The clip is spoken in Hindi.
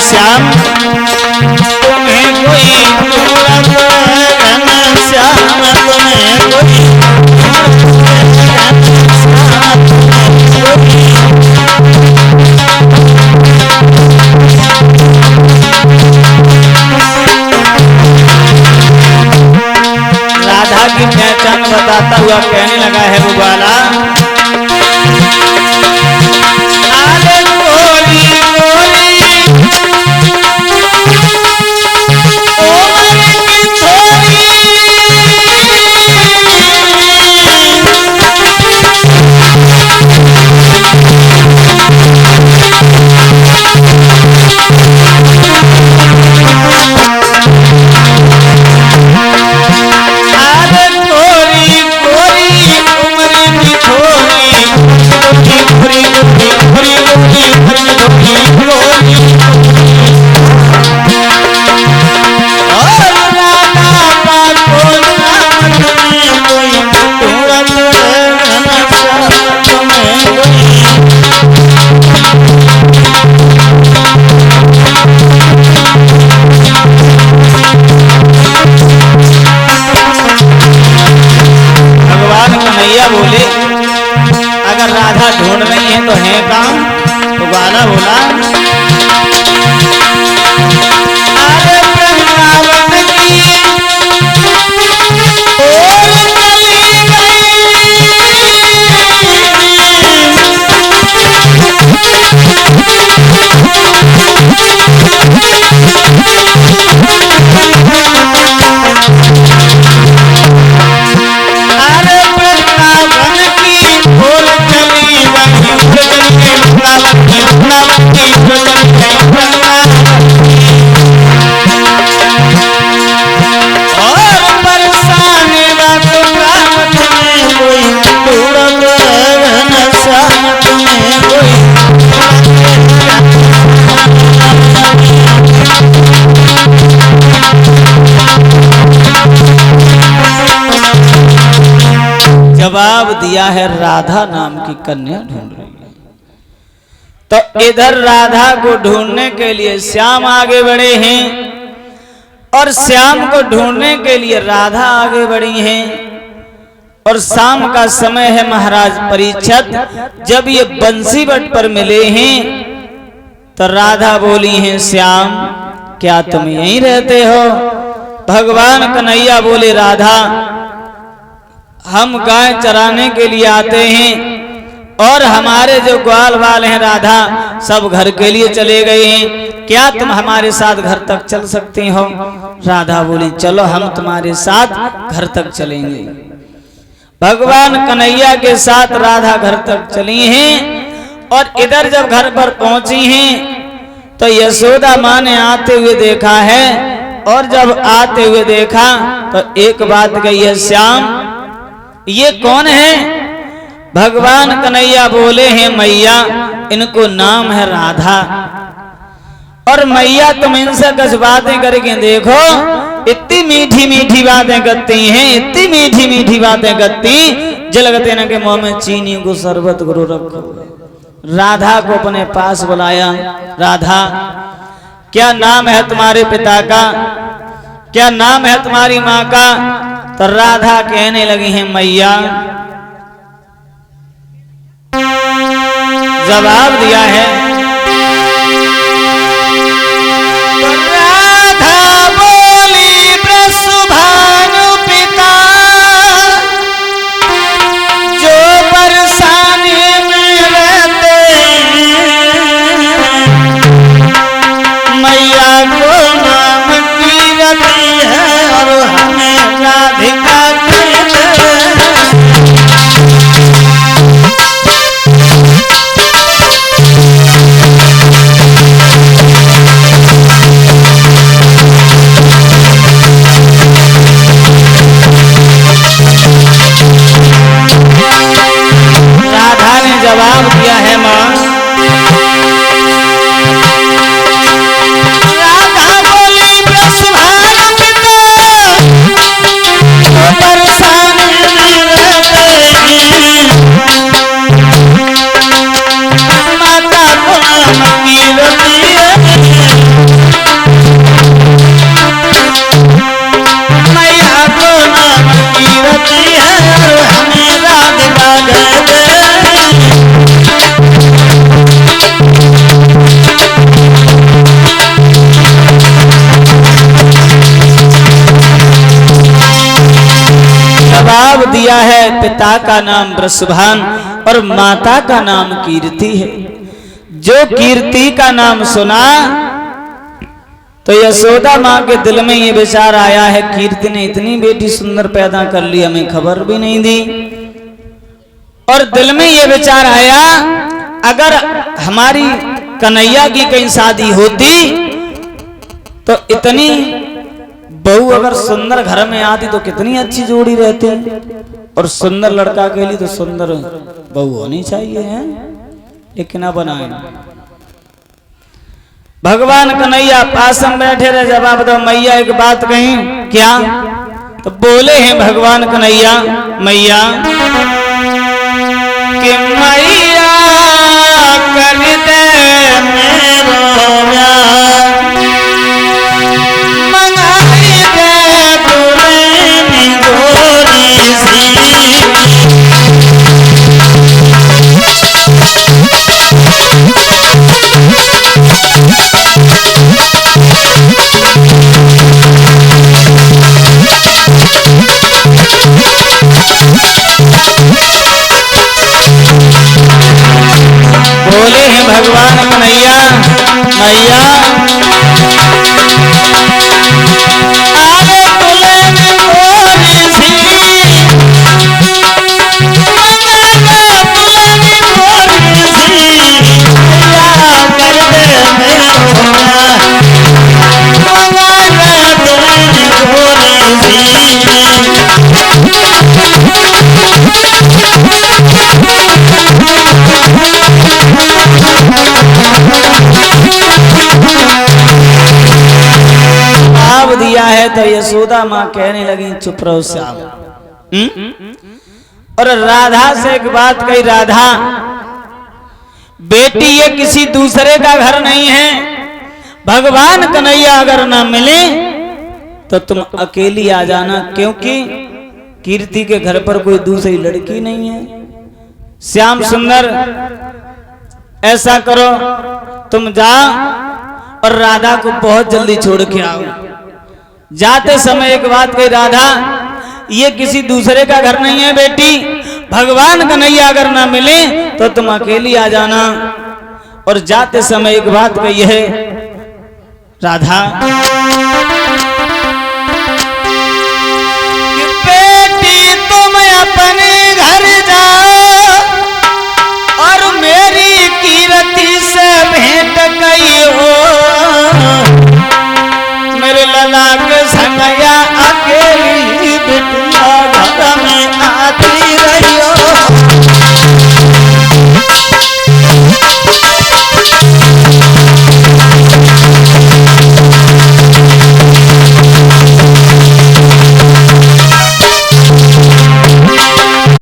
श्याम तुम्हें कोई ढूंढत घनश्याम तुम्हें कोई राधा की पहचान बताता हुआ कहने लगा है वो बाला ढूंढ रही है तो है काम तो बाला बोला अरे वृंदावन की ओर चली जवाब दिया है राधा नाम की कन्या ढूंढ रही है। तो इधर राधा को ढूंढने के लिए श्याम आगे बढ़े हैं और श्याम को ढूंढने के लिए राधा आगे बढ़ी हैं और शाम का समय है महाराज परीक्षित जब ये बंसी बट पर मिले हैं तो राधा बोली हैं श्याम क्या तुम यहीं रहते हो? भगवान कन्हैया बोले राधा हम गाय चराने के लिए आते हैं और हमारे जो ग्वाल वाले हैं राधा सब घर के लिए चले गए हैं, क्या तुम हमारे साथ घर तक चल सकती हो? राधा बोली चलो हम तुम्हारे साथ घर तक चलेंगे। भगवान कन्हैया के साथ राधा घर तक चली हैं और इधर जब घर पर पहुंची हैं तो यशोदा माँ ने आते हुए देखा है और जब आते हुए देखा तो एक बात कही है श्याम ये कौन है? भगवान कन्हैया बोले हैं मैया इनको नाम है राधा और मैया तुम इनसे कुछ बातें करके देखो इतनी मीठी मीठी बातें करती हैं, इतनी मीठी मीठी बातें करती जलगते न के मुंह में चीनी को शरबत गुरु रखो। राधा को अपने पास बुलाया, राधा क्या नाम है तुम्हारे पिता का, क्या नाम है तुम्हारी माँ का? तो राधा कहने लगी है मैया जवाब दिया है राधा बोली वृषभानु पिता जो बरसाने में रहते मैया को नाम कीरती है और हमें राधिका कहते जवाब दिया है माँ। राधा बोली वृषभान पिता तो परेशान माता को कीरती है मैया को कीरती है हमें राधिका जवाब दिया है पिता का नाम वृषभान और माता का नाम कीर्ति है। जो कीर्ति का नाम सुना तो यशोदा माँ के दिल में ये विचार आया है कीर्ति ने इतनी बेटी सुंदर पैदा कर ली हमें खबर भी नहीं दी। और दिल में ये विचार आया अगर हमारी कन्हैया की कहीं शादी होती तो इतनी बहू अगर सुंदर घर में आती तो कितनी अच्छी जोड़ी रहती। और सुंदर लड़का के लिए तो सुंदर बहू होनी चाहिए है, लेकिन अब बनाए भगवान कन्हैया पास में बैठे रहे। जवाब दो मैया एक बात कही क्या? तो बोले हैं भगवान कन्हैया मैया कि मैया कर दे मेरो मंगाई दे पुरानी गोरी सी बोले हैं भगवान कन्हैया मैया आगे तुलनी गोरी सी मंगला तुलनी गोरी सी मैया कर दे मेरो मंगला तुलनी गोरी सी दिया है तो यशोदा माँ कहने लगी चुप रहो श्याम। और राधा से एक बात कही राधा बेटी ये किसी दूसरे का घर नहीं है। भगवान कन्हैया अगर ना मिले तो तुम अकेली आ जाना क्योंकि कीर्ति के घर पर कोई दूसरी लड़की नहीं है। श्याम सुंदर ऐसा करो तुम जाओ और राधा को बहुत जल्दी छोड़ के आओ। जाते समय एक बात कही राधा ये किसी दूसरे का घर नहीं है बेटी। भगवान कन्हैया अगर ना मिले तो तुम अकेली आ जाना। और जाते समय एक बात कही है राधा